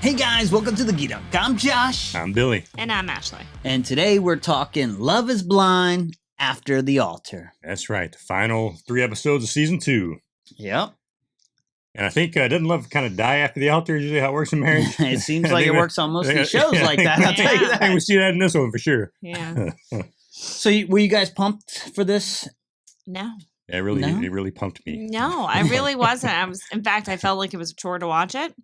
Hey guys, welcome to the Geek Up. I'm Josh. I'm Billy. And I'm Ashley. And today we're talking Love is Blind After the Altar. That's right. The final 3 episodes of season 2. Yep. And I think doesn't love kind of die after the altar? Usually how it works in marriage? It seems like it works on most of these shows like that. I'll tell you I that. think we see that in this one for sure. Yeah. So were you guys pumped for this? No. Yeah, it really pumped me. No, I really wasn't. In fact, I felt like it was a chore to watch it.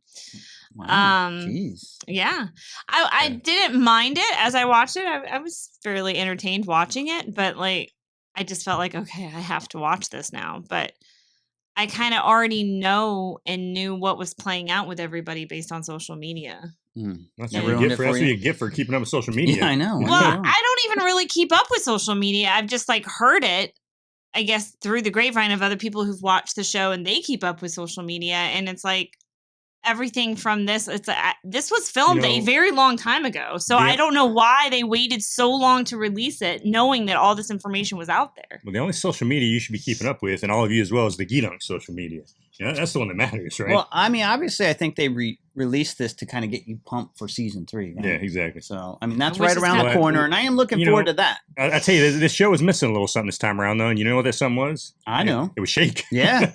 Wow, jeez. Yeah. I didn't mind it as I watched it. I was fairly entertained watching it, but like I just felt like, okay, I have to watch this now. But I kind of already knew what was playing out with everybody based on social media. That's what you get for keeping up with social media. Yeah, I know. Well, I don't even really keep up with social media. I've just like heard it, I guess, through the grapevine of other people who've watched the show and they keep up with social media. And it's like everything from this, this was filmed a very long time ago. So I don't know why they waited so long to release it, knowing that all this information was out there. Well, the only social media you should be keeping up with, and all of you as well, is the Geedunk social media. Yeah, that's the one that matters, right? Well, I mean, obviously, I think they released this to kind of get you pumped for season 3. Right? Yeah, exactly. So, I mean, that's right around the corner, and I am looking forward to that. I tell you, this show was missing a little something this time around, though. And you know what that something was? I know. It was Shake. Yeah.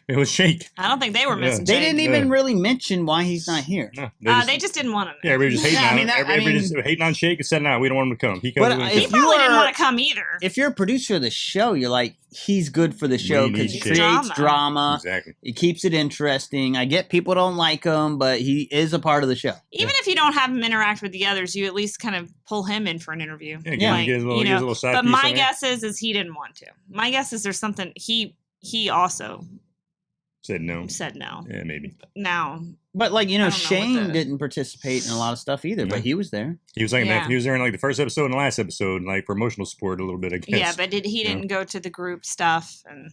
It was Shake. I don't think they were missing They Shake. didn't even really mention why he's not here. No, they just didn't want him. Yeah, everybody was just hating on him. Everybody just hating on Shake and said, no, we don't want him to come. He probably didn't want to come either. If you're a producer of the show, you're like, he's good for the show because he creates drama. Exactly. He keeps it interesting. I get people don't like him, but he is a part of the show. Even if you don't have him interact with the others, you at least kind of pull him in for an interview. Yeah, like, get a little side but piece my guess is he didn't want to. My guess is there's something he also said no. Yeah, maybe. Now. But like, Shane didn't participate in a lot of stuff either, but he was there. He was like he was there in like the first episode and the last episode, like for emotional support a little bit, I guess. Yeah, but he didn't go to the group stuff and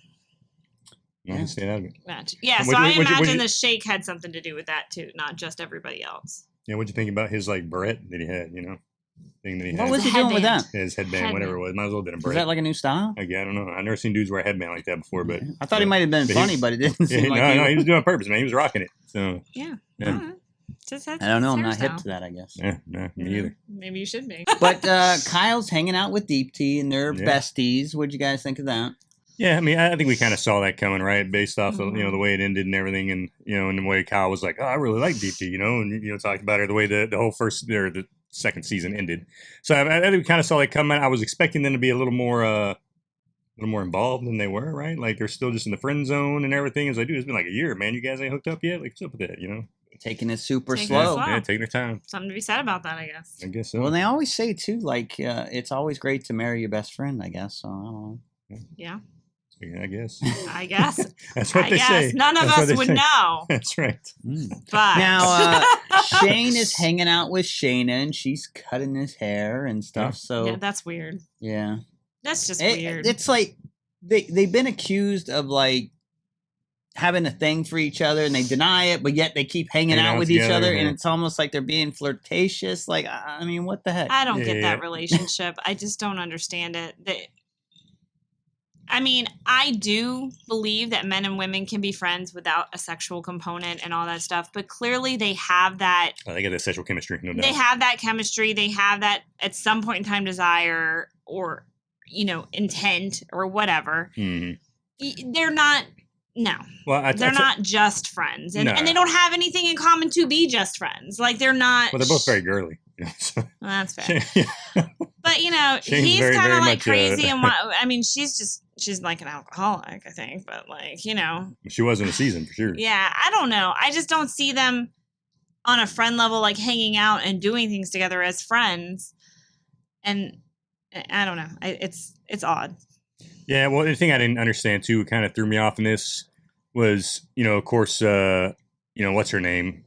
stay out of it. Yeah, so I imagine the Shake had something to do with that too, not just everybody else. Yeah, what'd you think about his like beret that he had, thing that he had? What was he doing with that? His headband, whatever it was. Might as well have been a beret. Is that like a new style? I don't know. I've never seen dudes wear a headband like that before, but I thought he might have been funny, but it didn't seem like No, he was doing it on purpose, man. He was rocking it. So yeah. I don't know. I'm not hip to that, I guess. Yeah, no, me either. Maybe you should be. But Kyle's hanging out with Deepti and they're besties. What'd you guys think of that? Yeah, I mean, I think we kind of saw that coming, right? Based off of, the way it ended and everything. And, and the way Kyle was like, oh, I really like Deepti, and, talked about her the way the whole the second season ended. So I think we kind of saw that coming. I was expecting them to be a little more involved than they were, right? Like they're still just in the friend zone and everything. It's like, dude, it's been like a year, man. You guys ain't hooked up yet? Like, what's up with that, Taking it super slow. Yeah, taking their time. Something to be said about that, I guess. I guess so. Well, they always say, too, like, it's always great to marry your best friend, I guess. So, I don't know. Yeah. I guess. That's what they say. None of us would know. That's right. But now, Shane is hanging out with Shayna, and she's cutting his hair and stuff. So yeah, that's weird. Yeah. That's just weird. It's like they've been accused of, like, having a thing for each other, and they deny it, but yet they keep hanging out with each other, and it's almost like they're being flirtatious. Like, I mean, what the heck? I don't get that relationship. I just don't understand it. I mean, I do believe that men and women can be friends without a sexual component and all that stuff, but clearly they have that. They got that sexual chemistry, no doubt. They have that chemistry. They have that at some point in time desire or, intent or whatever. Mm-hmm. They're not. No, they're not just friends, and they don't have anything in common to be just friends. Like they're not. Well, they're both very girly. Well, that's fair. But Shane's he's kind of like crazy, and I mean, she's like an alcoholic, I think. But like she was in a season for sure. Yeah, I don't know. I just don't see them on a friend level, like hanging out and doing things together as friends. And I don't know. It's odd. Yeah, well, the thing I didn't understand, too, kind of threw me off in this was, of course, what's her name?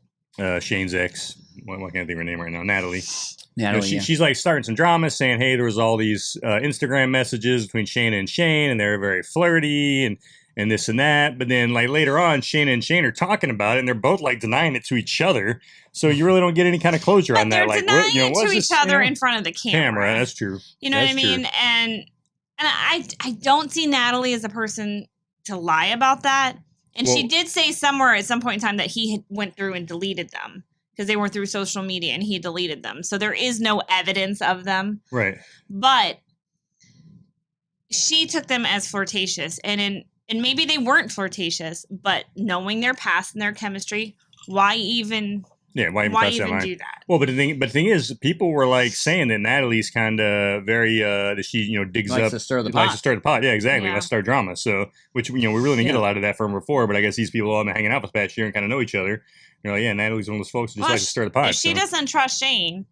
Shane's ex. Why can't I think of her name right now? Natalie. She's like starting some drama saying, hey, there was all these Instagram messages between Shayna and Shane, and they're very flirty and this and that. But then like later on, Shayna and Shane are talking about it, and they're both like denying it to each other. So you really don't get any kind of closure on that. They're denying it to each other in front of the camera. That's true. You know what I mean? True. And I don't see Natalie as a person to lie about that. And she did say somewhere at some point in time that he went through and deleted them because they were through social media and he deleted them. So there is no evidence of them. Right. But she took them as flirtatious, and maybe they weren't flirtatious, but knowing their past and their chemistry, why even do that? Well, but the thing is, people were like saying that Natalie's kind of very that she digs likes up to stir the likes pot. to stir the pot. Yeah, exactly. Yeah. Let's start drama. So, which we really didn't get a lot of that from before, but I guess these people all been hanging out with past year and kind of know each other. You're like, yeah, Natalie's one of those folks who just likes to stir the pot. If she doesn't trust Shane,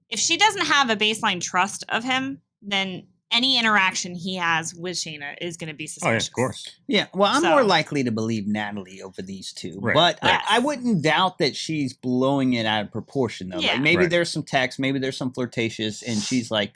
if she doesn't have a baseline trust of him, then any interaction he has with Shayna is going to be suspicious. Oh, yeah, of course. Yeah, well, I'm more likely to believe Natalie over these two. Right. But Yes. I wouldn't doubt that she's blowing it out of proportion, though. Yeah. Like maybe Right. there's some text, maybe there's some flirtatious, and she's like,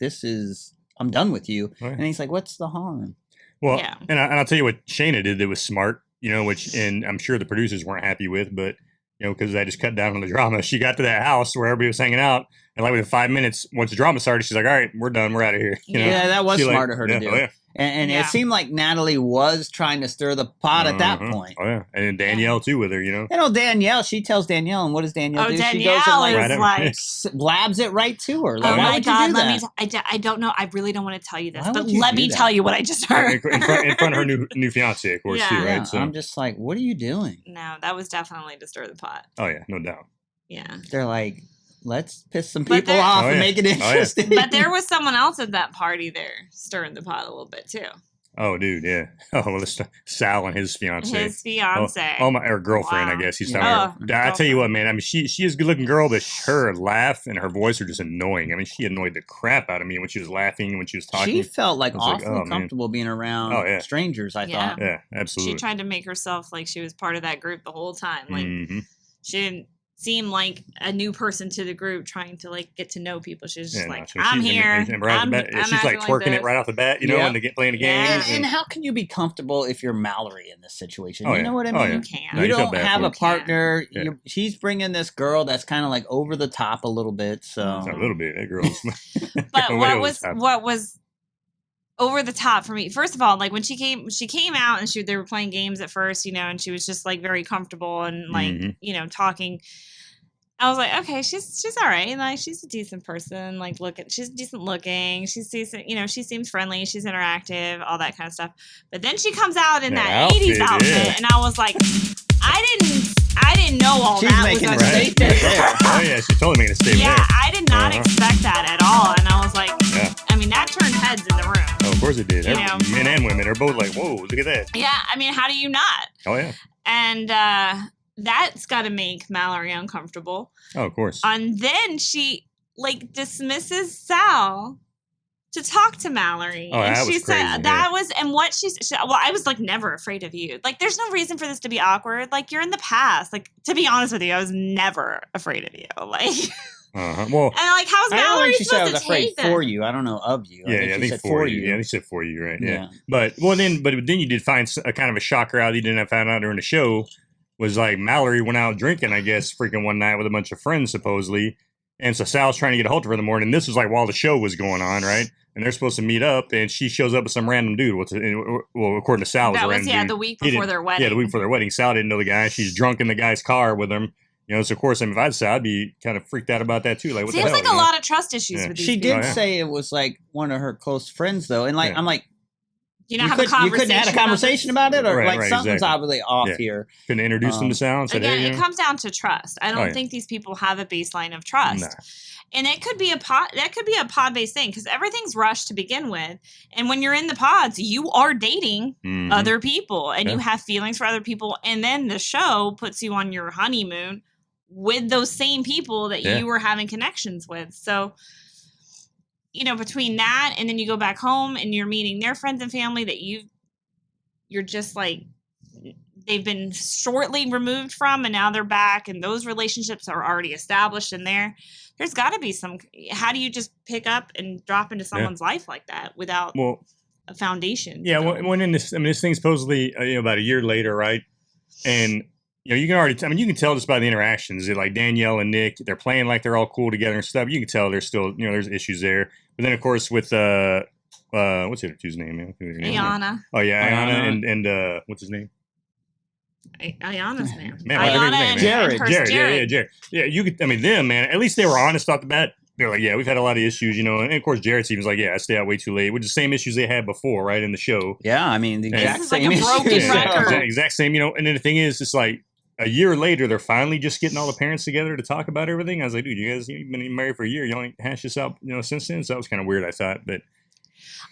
I'm done with you. Right. And he's like, what's the harm? Well, Yeah. and I'll tell you what Shayna did that was smart, which and I'm sure the producers weren't happy with, but because I just cut down on the drama. She got to that house where everybody was hanging out, and like within 5 minutes, once the drama started, she's like, "All right, we're done. We're out of here." Yeah, that was She smart of her to do. Oh, yeah. And Yeah. it seemed like Natalie was trying to stir the pot at that point. Oh yeah, and then Danielle too with her, Danielle, she tells Danielle, and what does Danielle do? Danielle she goes and is like blabs it right to her. Like, oh why my would God, you do that? I don't know. I really don't want to tell you this, Why but would you let do me that? tell you what I just heard. in front of her new fiance, of course, Yeah. too, Yeah, right? So, I'm just like, what are you doing? No, that was definitely to stir the pot. oh yeah, no doubt. Yeah. They're like, let's piss some But people there- off Oh, and yeah. make it Oh, yeah. interesting. But there was someone else at that party there stirring the pot a little bit too. Oh, dude, yeah. Oh, well, it's Sal and his fiance. His fiance. Oh my, or girlfriend, Wow. I guess he's Yeah. talking. Oh, I tell you what, man. I mean, she is a good-looking girl, but her laugh and her voice are just annoying. I mean, she annoyed the crap out of me when she was laughing, when she was talking. She felt like I was like, awfully oh, man. comfortable being around Oh, yeah. strangers, I Yeah. thought. Yeah, absolutely. She tried to make herself like she was part of that group the whole time. Like Mhm. she didn't seem like a new person to the group trying to like get to know people. She was just Yeah, like, so I'm she's- here. and right off the bat, she's like acting twerking this. it right off the bat, Yeah. and playing the Yeah. games. And how can you be comfortable if you're Mallory in this situation? Oh, You yeah. know what I Oh, mean? yeah. You can't. No, You you feel don't bad have for a her. partner. Yeah. She's bringing this girl that's kind of like over the top a little bit. So a little bit. That girl's. But way over what the top. was over the top for me? First of all, like when she came out and they were playing games at first, and she was just like very comfortable and like Mhm. talking. I was like, okay, she's all right. Like she's a decent person. Like she's decent looking. She's decent. She seems friendly. She's interactive. All that kind of stuff. But then she comes out in that 80s outfit, yeah. and I was like, I didn't know all she's that making was a a statement statement. there. Oh yeah, she's totally making a statement Yeah, there. I did not expect that at all. And I was like, Yeah. I mean, that turned heads in the room. Oh, of course it did. You know. Men and women are both like, whoa, look at that. Yeah, I mean, how do you not? Oh yeah. And that's got to make Mallory uncomfortable. Oh, of course. And then she like dismisses Sal to talk to Mallory. Oh, and that she was said crazy, that yeah. was and what well, I was like never afraid of you. Like there's no reason for this to be awkward. Like you're in the past. Like to be honest with you, I was never afraid of you. Like Uh-huh. Well, and like how's I don't Mallory think she said I supposed was to afraid take that? for you. I don't know of you. yeah, I she think said for you. Yeah, they said for you, right? Yeah. Yeah. But then you did find a kind of a shocker out that you didn't have found out during the show was like Mallory went out drinking, I guess, freaking one night with a bunch of friends supposedly, and so Sal's trying to get a hold of her in the morning. This was like while the show was going on, right? And they're supposed to meet up, and she shows up with some random dude. Well, according to Sal, That a was random dude. the week He before didn't- their wedding. Yeah, the week before their wedding. Sal didn't know the guy. She's drunk in the guy's car with him. So of course, I mean, if I was Sal, I'd be kind of freaked out about that too. Like, what Seems the hell? like a lot of trust issues Yeah. with these She people. did Oh, yeah. say it was like one of her close friends, though, and like Yeah. I'm like, You know, have a you conversation. couldn't have a conversation about it, or Right, like right, something's exactly. obviously off Yeah. here. Couldn't introduce them to Sal and said, Again, hey, it comes down to trust. I don't yeah. think these people have a baseline of trust. Nah. And it could be a pod based thing because everything's rushed to begin with. And when you're in the pods, you are dating Mhm. other people and you Yeah. have feelings for other people. And then the show puts you on your honeymoon with those same people that Yeah. you were having connections with. So, between that and then you go back home and you're meeting their friends and family that you're just like, they've been shortly removed from and now they're back and those relationships are already established in there's got to be how do you just pick up and drop into someone's life like that without a foundation? Yeah, when in this, I mean, this thing's supposedly about a year later, right? And you can already, you can tell just by the interactions that like Danielle and Nick, they're playing like they're all cool together and stuff. You can tell there's still, there's issues there. But then of course with what's the other dude's name? Iyanna. Oh yeah, Iyanna. Iyanna and what's his name? Iyanna's man. Iyanna and Jarrette. Yeah, you could. I mean, them, man. At least they were honest off the bat. They're like, yeah, we've had a lot of issues, and of course, Jarrett's even like, yeah, I stay out way too late, with the same issues they had before, right, in the show. Yeah, I mean, the exact same like a broken record. Exact same, And then the thing is, it's like a year later, they're finally just getting all the parents together to talk about everything. I was like, dude, you guys, you've been married for a year. You only hashed this out, since then. So that was kind of weird, I thought. But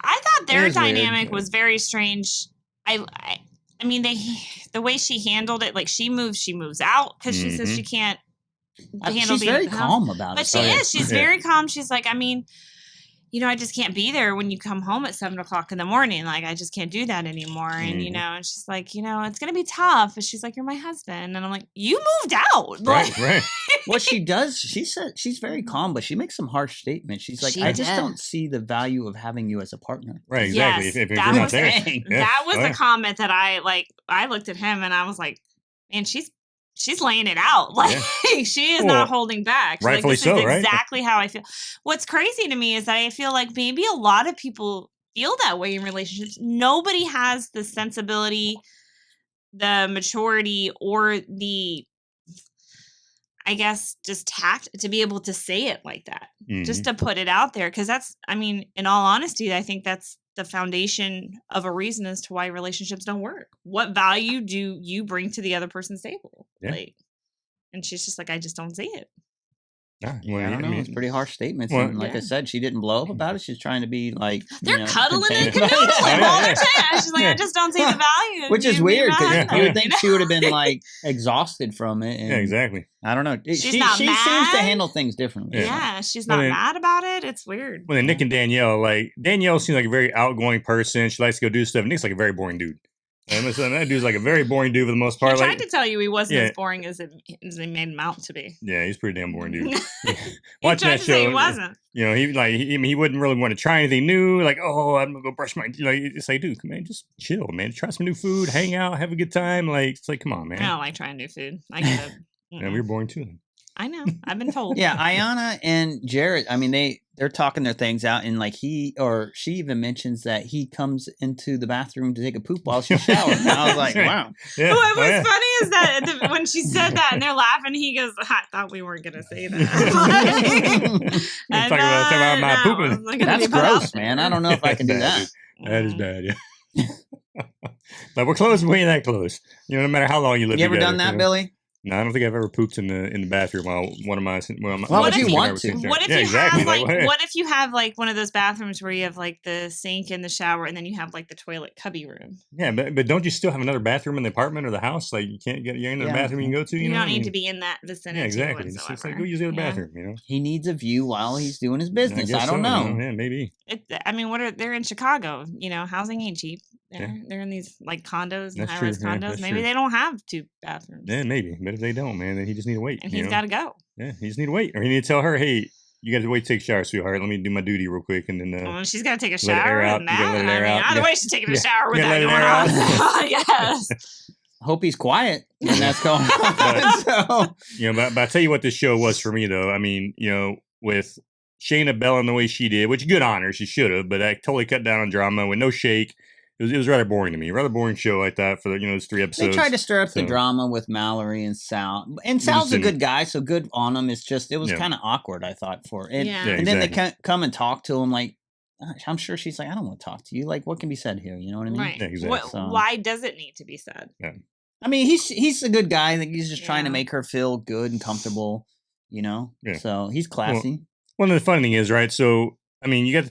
I thought their dynamic was very strange. I mean, the way she handled it, like she moves out because she says she can't handle she's very calm about it. But she is. She's very calm. She's like, I mean, I just can't be there when you come home at 7:00 in the morning. Like, I just can't do that anymore. And, and she's like, it's going to be tough. And she's like, you're my husband. And I'm like, you moved out. Right. What she does, she said she's very calm, but she makes some harsh statements. She's like, I just don't see the value of having you as a partner. Right, exactly. Yes, if you're not there. That was the comment that I looked at him and I was like, man, she's laying it out. Like she is not holding back. Rightfully this is right? Exactly how I feel. What's crazy to me is that I feel like maybe a lot of people feel that way in relationships. Nobody has the sensibility, the maturity, or the, I guess, just tact to be able to say it like that. Just to put it out there. Because that's, I mean, in all honesty, I think that's the foundation of a reason as to why relationships don't work. What value do you bring to the other person's table? Yeah. And she's just like, I just don't see it. I don't know. It's pretty harsh statements. And like I said, she didn't blow up about it. She's trying to be like, they're cuddling and canoodling all the time. She's like, I just don't see the value. Which is weird because you would think she would have been like exhausted from it. And exactly. I don't know. She's not mad. She seems to handle things differently. Yeah, she's not mad about it. It's weird. Well, then Nick and Danielle, Danielle seems like a very outgoing person. She likes to go do stuff. Nick's like a very boring dude. And that dude's like a very boring dude for the most part. He tried to tell you he wasn't as boring as they made him out to be. Yeah, he's a pretty damn boring dude. Watching that show, say he wasn't. He wouldn't really want to try anything new. Like, oh, I'm gonna go brush my. It's like, dude, man, just chill, man. Try some new food, hang out, have a good time. It's like, come on, man. I don't like trying new food. I get it. Yeah, we were boring too. I know. I've been told. Yeah, Iyanna and Jarrette. I mean, they're talking their things out, and she even mentions that he comes into the bathroom to take a poop while she showers. And I was like, wow. Yeah. What was funny is that when she said that and they're laughing, he goes, I thought we weren't gonna say that. Talking about my pooping. That's gross, man. I don't know if I can do that. That is bad. Yeah. But we're close. We ain't that close. No matter how long you live. You ever done that, Billy? No, I don't think I've ever pooped in the bathroom while one of my. Why would you want to? What if you have what if you have one of those bathrooms where you have the sink in the shower and then you have the toilet cubby room? Yeah, but don't you still have another bathroom in the apartment or the house? You can't get you're in the bathroom you can go to. You don't need to be in that vicinity. Yeah, exactly. It's go use the other bathroom. He needs a view while he's doing his business. I don't know. Yeah, maybe. I mean, they're in Chicago. Housing ain't cheap. They're in these condos and high-rise condos. Maybe they don't have 2 bathrooms. Yeah, maybe. But if they don't, man, then he just need to wait. And he's got to go. Yeah, he just need to wait. Or he need to tell her, hey, you got to wait to take a shower, sweetheart. Let me do my duty real quick. And then she's got to take a shower. Either way, she's taking a shower with that going on. Yes. Hope he's quiet when that's going on. But I tell you what this show was for me, though. I mean, with Shayna belling the way she did, which good on her, she should have, but I totally cut down on drama with no shake. It was rather boring to me. Rather boring show, I thought, for those 3 episodes. They tried to stir up the drama with Mallory and Sal. And Sal's a good guy, so good on him. It's just, it was kind of awkward, I thought, for it. And then they come and talk to him I'm sure she's like, I don't want to talk to you. What can be said here? You know what I mean? Right. Yeah, exactly. Why does it need to be said? Yeah. I mean, he's a good guy. I think he's just trying to make her feel good and comfortable, Yeah. So he's classy. Well, the funny thing is, right, so I mean, you got the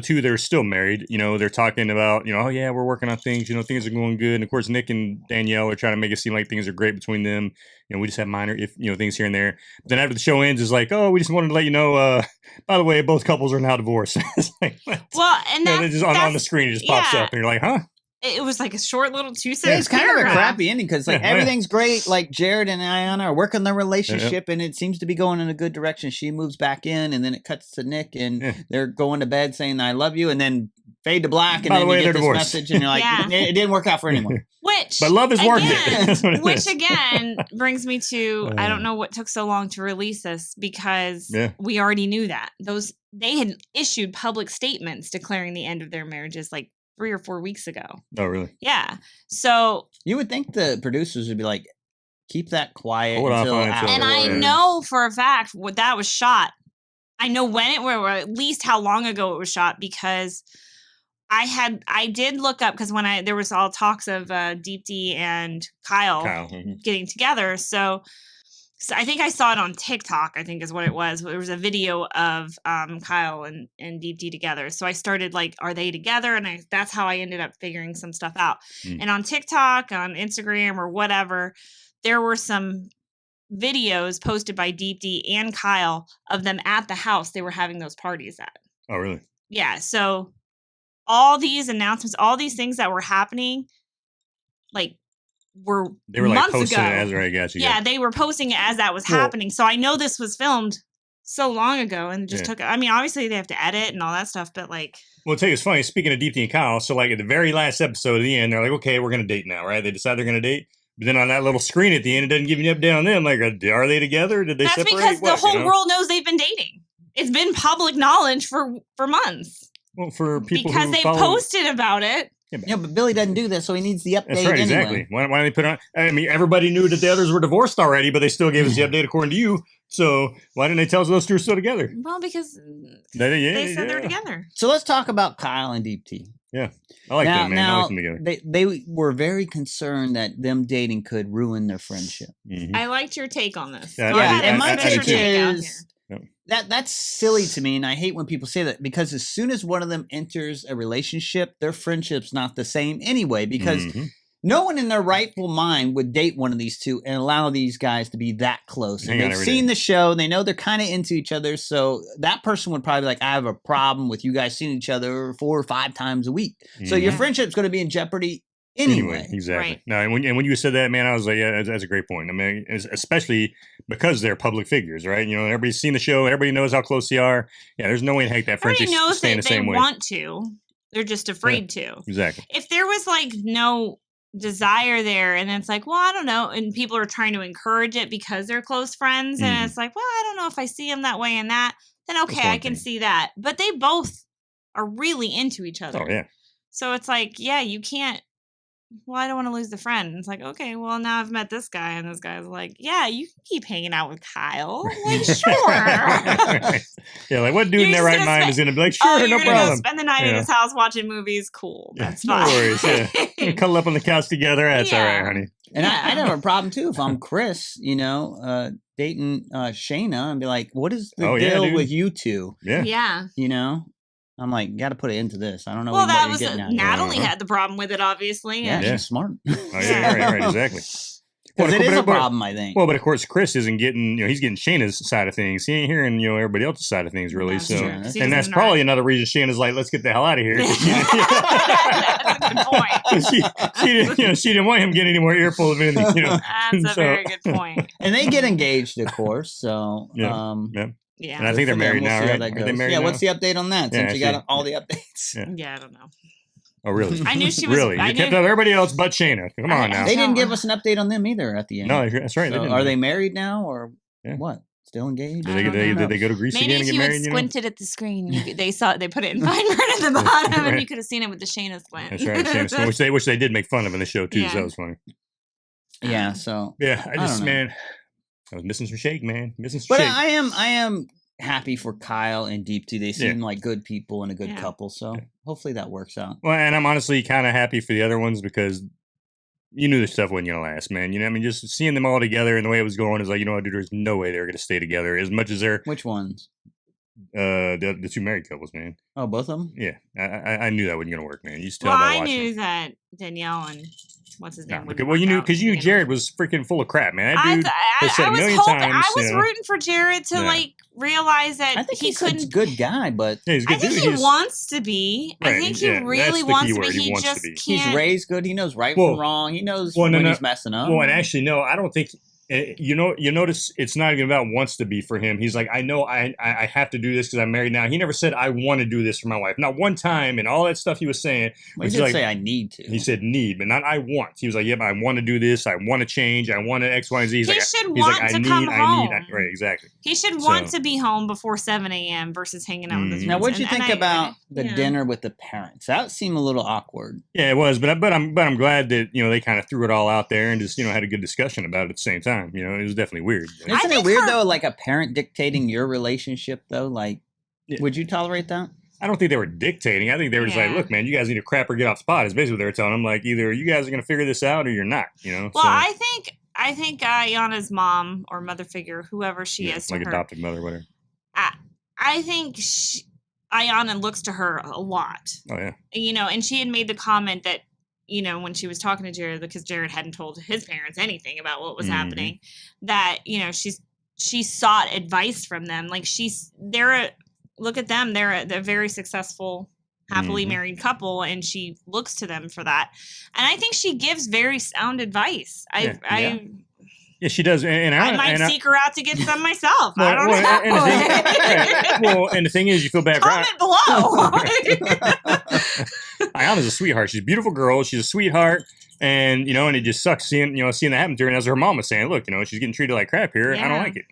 two that are still married, they're talking about, oh yeah, we're working on things, things are going good. And of course, Nick and Danielle are trying to make it seem like things are great between them. We just have minor, things here and there. But then after the show ends, it's like, oh, we just wanted to let you know, by the way, both couples are now divorced. It's like, what? Well, and that's just on the screen, it just pops up and you're like, huh? It was a short little 2-sentence it's kind of a crappy ending because everything's great. Jarrette and Iyanna are working their relationship and it seems to be going in a good direction. She moves back in and then it cuts to Nick and they're going to bed saying, I love you. And then fade to black and then you get this message and you're like, it didn't work out for anyone. But love is worth it. Which again brings me to, I don't know what took so long to release this because we already knew that. They had issued public statements declaring the end of their marriages 3 or 4 weeks ago. Oh, really? Yeah. So you would think the producers would be like, keep that quiet Hold until off on it till- and I know for a fact what that was shot. I know when it were, or at least how long ago it was shot, because I did look up, because when there was all talks of Deepti and Kyle getting together. So I think I saw it on TikTok, I think is what it was. There was a video of Kyle and Deepti together. So I started like, are they together? And that's how I ended up figuring some stuff out. And on TikTok, on Instagram or whatever, there were some videos posted by Deepti and Kyle of them at the house they were having those parties at. Oh, really? Yeah. So all these announcements, all these things that were happening, like, they were like posting ago. It as right, got you. Yeah, they were posting it as that was happening. So I know this was filmed so long ago and just took. I mean, obviously they have to edit and all that stuff, but like. Well, I'll tell you, it's funny. Speaking of Deepti and Kyle, so like at the very last episode at the end, they're like, "Okay, we're gonna date now, right?" They decide they're gonna date, but then on that little screen at the end, it doesn't give you an update on them. Like, are they together? Did they separate? That's because the whole world knows they've been dating. It's been public knowledge for months. Well, for people because they posted about it. Yeah, but Billy doesn't do this, so he needs the update. That's right, exactly. Anyway. Why don't they put it on? I mean, everybody knew that the others were divorced already, but they still gave us the update according to you. So why didn't they tell us those two are still together? Well, because they said they're together. So let's talk about Kyle and Deepti. Yeah, I like them, man. I like them together. They were very concerned that them dating could ruin their friendship. Mm-hmm. I liked your take on this. Yeah, and my take is that's silly to me, and I hate when people say that, because as soon as one of them enters a relationship, their friendship's not the same anyway, because no one in their rightful mind would date one of these two and allow these guys to be that close. And they've seen the show, they know they're kind of into each other, so that person would probably be like, I have a problem with you guys seeing each other 4 or 5 times a week. So your friendship's going to be in jeopardy anyway. Exactly. Right. No, and when you said that, man, I was like, yeah, that's a great point. I mean, especially because they're public figures, right? You know, everybody's seen the show. Everybody knows how close they are. Yeah, there's no way in heck that friendship staying the same way. Everybody knows that they want to. They're just afraid to. Exactly. If there was like no desire there, and it's like, well, I don't know, and people are trying to encourage it because they're close friends, and it's like, well, I don't know if I see them that way and that, then okay, I can see that. But they both are really into each other. Oh, yeah. So it's like, yeah, you can't. Well, I don't want to lose the friend. And it's like, okay, well, now I've met this guy, and this guy's like, yeah, you can keep hanging out with Kyle. Like, sure. Yeah, like what dude in their right mind is going to be like, sure, no problem. Go spend the night in his house watching movies. Cool, that's fine. No worries. Yeah, cuddle up on the couch together. That's all right, honey. And I'd have a problem too if I'm Chris, dating Shayna, and be like, what is the deal with you two? Yeah. You know. I'm like, got to put it into this. I don't know. Well, that was Natalie had the problem with it, obviously. Yeah, she's smart. Oh, yeah, right, exactly. Well, it is a problem, I think. Well, but of course, Chris isn't getting, he's getting Shayna's side of things. He ain't hearing, everybody else's side of things, really. That's so, true. And that's probably another reason Shayna's like, let's get the hell out of here. That's a good point. She didn't want him getting any more earful of anything. That's a very good point. And they get engaged, of course. So, yeah, and I think they're married now, right? Are they married now? What's the update on that? Since you got all the updates. Yeah, I don't know. Oh, really? I knew she was. Really? You kept up everybody else but Shayna. Come on now. They didn't give us an update on them either at the end. No, that's right. So are they married now or what? Still engaged? Did they go to Greece again and get married? Maybe if you had squinted at the screen, they put it in fine print at the bottom, and you could have seen it with the Shayna squint. That's right, Shayna squint, which they did make fun of in the show too. Yeah. So that was funny. Yeah. So I was missing some shake, man. But I am happy for Kyle and Deepti. They seem like good people and a good couple. So hopefully that works out. Well, and I'm honestly kind of happy for the other ones because you knew this stuff wasn't going to last, man. I mean, just seeing them all together and the way it was going is like, dude, there's no way they're going to stay together as much as they're. Which ones? The two married couples, man. Oh, both of them? Yeah. I knew that wasn't going to work, man. You just tell I knew that Danielle and what's his name? Well, you knew Jarrette was freaking full of crap, man. That dude has said a million times. I was rooting for Jarrette to realize that I think he couldn't. He's a good guy, but he's a good I think dude. He wants to be. Right, I think he really wants to be. He just can't. He's raised good. He knows right from wrong. He knows when he's messing up. Well, and actually, no, I don't think You notice it's not even about wants to be for him. He's like, I know I have to do this because I'm married now. He never said I want to do this for my wife. Not one time, and all that stuff he was saying. He did say I need to. He said need, but not I want. He was like, yeah, but I want to do this. I want to change. I want to X, Y, and Z. He should want to come home. Right, exactly. He should want to be home before 7 a.m. versus hanging out with his friends. Now, what'd you think about the dinner with the parents? That seemed a little awkward. Yeah, it was, but I'm glad that they kind of threw it all out there and just had a good discussion about it at the same time. It was definitely weird. Isn't it weird though, like a parent dictating your relationship though? Like, would you tolerate that? I don't think they were dictating. I think they were just like, look, man, you guys need to crap or get off the pot. Is basically what they were telling them. Like, either you guys are going to figure this out or you're not. Well, so, I think Iyanna's mom or mother figure, whoever she is, to like her, adopted mother, whatever. I think Iyanna looks to her a lot. Oh yeah. And she had made the comment that, when she was talking to Jarrette, because Jarrette hadn't told his parents anything about what was happening, that, she sought advice from them. Like look at them. They're a very successful, happily married couple, and she looks to them for that. And I think she gives very sound advice. Yeah, she does. And I might seek her out to get some myself. I don't know. And the thing is, you feel bad. Comment below. Iyanna's a sweetheart. She's a beautiful girl. She's a sweetheart. And, and it just sucks seeing that happen to her. And as her mom was saying, look, she's getting treated like crap here. Yeah. I don't like it,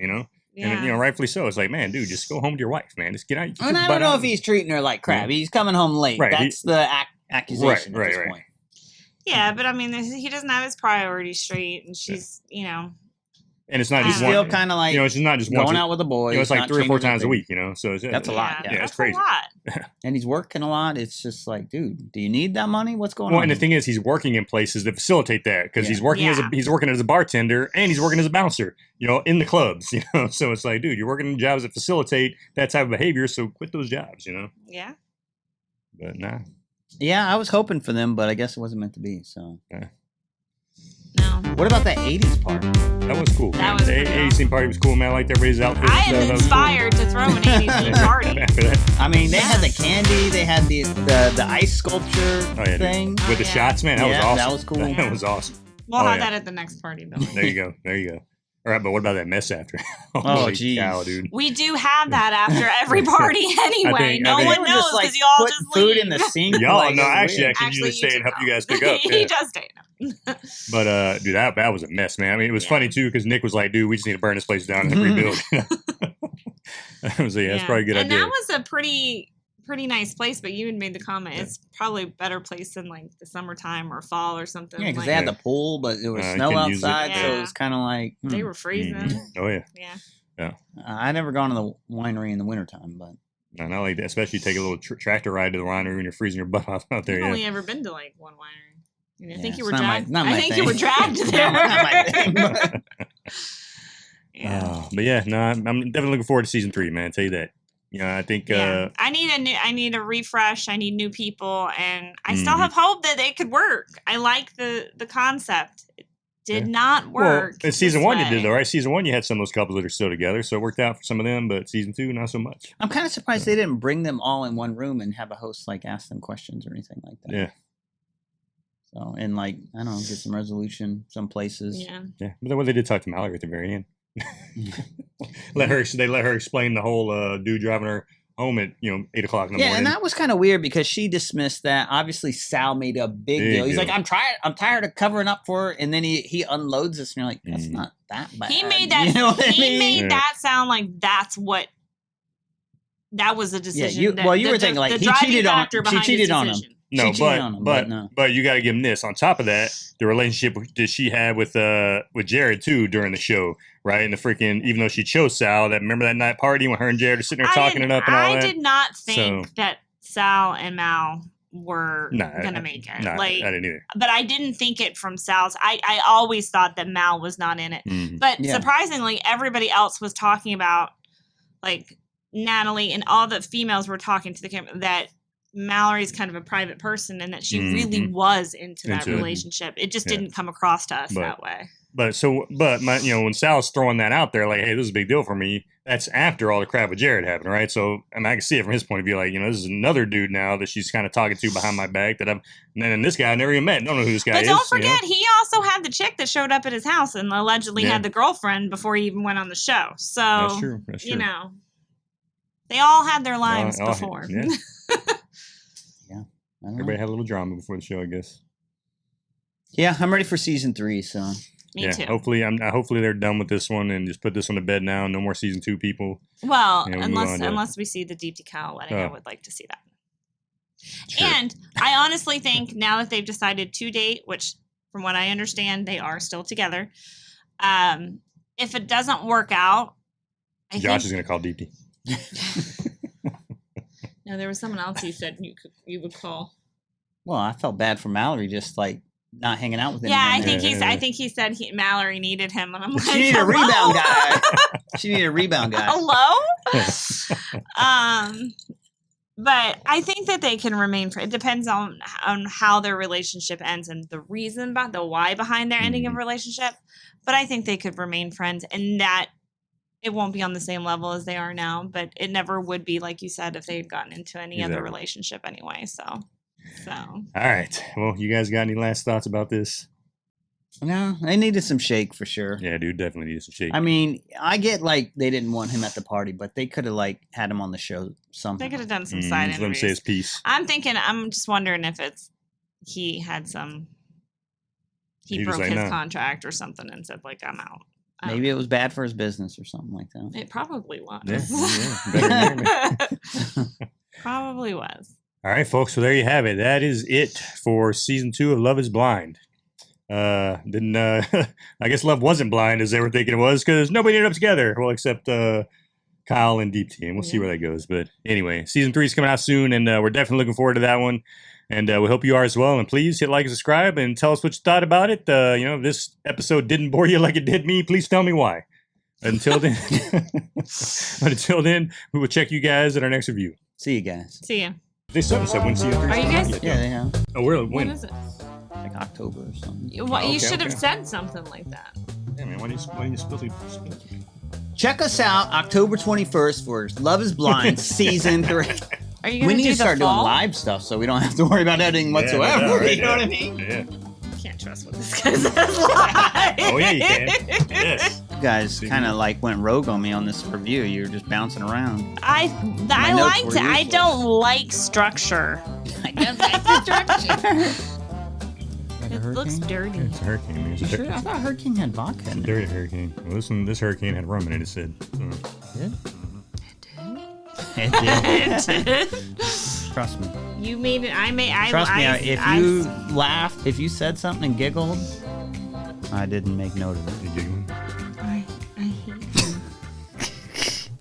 Yeah. And, rightfully so. It's like, man, dude, just go home to your wife, man. Just get out. And I don't know if he's treating her like crap. He's coming home late. Right. That's the accusation at this point. Yeah, but I mean, he doesn't have his priorities straight, and she's, And it's not just still kind of like, she's not just going out with a boy. It's like 3 or 4 times a week, So that's a lot. Yeah, it's crazy. A lot. And he's working a lot. It's just like, dude, do you need that money? What's going on? Well, and the thing is, he's working in places that facilitate that because he's working as a bartender and he's working as a bouncer, in the clubs, So it's like, dude, you're working in jobs that facilitate that type of behavior, so quit those jobs, Yeah. But nah. Yeah, I was hoping for them, but I guess it wasn't meant to be. So. Yeah. No. What about the 80s party? That was cool. The 80s theme party was cool, man. I liked everybody's outfit. I am inspired to throw an 80s theme party. I mean, they had the candy, they had the ice sculpture thing. With the shots, man. That was awesome. That was cool. That was awesome. We'll have that at the next party, Bill. There you go. All right, but what about that mess after? Geez. Cow, dude. We do have that after every party anyway. No one knows because y'all just put food leave. in the sink. Y'all know. Actually, I can usually stay and help you guys pick up. He does stay. But dude, that was a mess, man. I mean, it was funny too because Nick was like, "Dude, we just need to burn this place down and rebuild." I was like, that's probably a good idea. And that was a pretty nice place, but you had made the comment it's probably a better place than like the summertime or fall or something. Yeah, because they had the pool, but there was snow outside, so it was kind of like they were freezing. Oh yeah. Yeah. I never gone to the winery in the wintertime, but no, not like that. Especially take a little tractor ride to the winery when you're freezing your butt off out there. I've only ever been to like one winery. I think you were dragged. I think you were dragged there. But yeah, no, I'm definitely looking forward to season 3, man. I'll tell you that. I think I need a refresh. I need new people, and I still have hope that it could work. I like the concept. It did not work. Well, in season 1 you did though, right? Season 1 you had some of those couples that are still together, so it worked out for some of them. But season 2, not so much. I'm kind of surprised they didn't bring them all in one room and have a host like ask them questions or anything like that. Yeah. So and like I don't know, get some resolution some places. Yeah. But then when they did talk to Mallory at the very end. They let her explain the whole dude driving her home at 8 o'clock in the morning. Yeah, and that was kind of weird because she dismissed that. Obviously, Sal made a big deal. He's like, I'm tired of covering up for her, and then he unloads this, and you're like, that's not that bad. He made that. That sound like that was a decision. Yeah, you were thinking like he cheated on. She cheated on him. No, but you got to give him this. On top of that, the relationship that she had with Jarrette too during the show, right? And the freaking, even though she chose Sal, remember that night party when her and Jarrette are sitting there talking it up and all that. I did not think that Sal and Mal were gonna make it. I didn't either. But I didn't think it from Sal's. I always thought that Mal was not in it. Mm-hmm. But surprisingly, everybody else was talking about, like Natalie and all the females were talking to the camera that Mallory's kind of a private person and that she really was into that relationship. It just didn't come across to us that way. But when Sal's throwing that out there, like, hey, this is a big deal for me, that's after all the crap with Jarrette happened, right? So, I mean, I can see it from his point of view, like, this is another dude now that she's kind of talking to behind my back and then this guy I never even met. Don't know who this guy is. But don't forget, he also had the chick that showed up at his house and allegedly had the girlfriend before he even went on the show. So, that's true. They all had their lives before. Yeah. Yeah. Everybody had a little drama before the show, I guess. Yeah, I'm ready for season 3, so. Me too. Hopefully they're done with this one and just put this one to bed now. No more season 2 people. Well, unless we see the Deepti cow wedding, I would like to see that. Sure. And I honestly think now that they've decided to date, which from what I understand, they are still together. If it doesn't work out, Josh is going to call Deepti. No, there was someone else you said you would call. Well, I felt bad for Mallory, just like not hanging out with him. Yeah, I think he said Mallory needed him, and I'm like, she needed a rebound guy. She needed a rebound guy. Hello. But I think that they can remain friends. It depends on how their relationship ends and the reason the why behind their ending of relationship. But I think they could remain friends, and that it won't be on the same level as they are now. But it never would be, like you said, if they had gotten into any other relationship anyway. So. All right. Well, you guys got any last thoughts about this? No, they needed some shake for sure. Yeah, dude, definitely needed some shake. I mean, I get like they didn't want him at the party, but they could have like had him on the show somehow. They could have done some side interviews. Let him say his piece. I'm just wondering if he broke his contract or something and said like, I'm out. Maybe it was bad for his business or something like that. It probably was. Yeah. Probably was. All right, folks. So there you have it. That is it for season 2 of Love is Blind. I guess love wasn't blind as they were thinking it was because nobody ended up together. Well, except Kyle and Deepti, and we'll see where that goes. But anyway, season 3 is coming out soon, and we're definitely looking forward to that one. And we hope you are as well. And please hit like and subscribe and tell us what you thought about it. If this episode didn't bore you like it did me, please tell me why. Until then, we will check you guys at our next review. See you guys. See ya. This episode when season 3 are you guys? Yeah, they have. Oh, when? When is it? Like October or something. You should have said something like that. Yeah, man. Why do you spill it? Check us out October 21st for Love is Blind season 3. Are you we need to start doing live stuff so we don't have to worry about editing whatsoever. Right, you know what I mean? Yeah. Can't trust what this guy says live. Oh yeah, you can. Yes. You guys kind of like went rogue on me on this review. You were just bouncing around. I don't like structure. I don't like the structure. It looks dirty. It's a hurricane. You sure? I thought hurricane had vodka in it. Dirty hurricane. Well, this hurricane had rum in it. It said. Did? It did. Trust me. You made it. Trust me. If you laughed, if you said something and giggled, I didn't make note of it.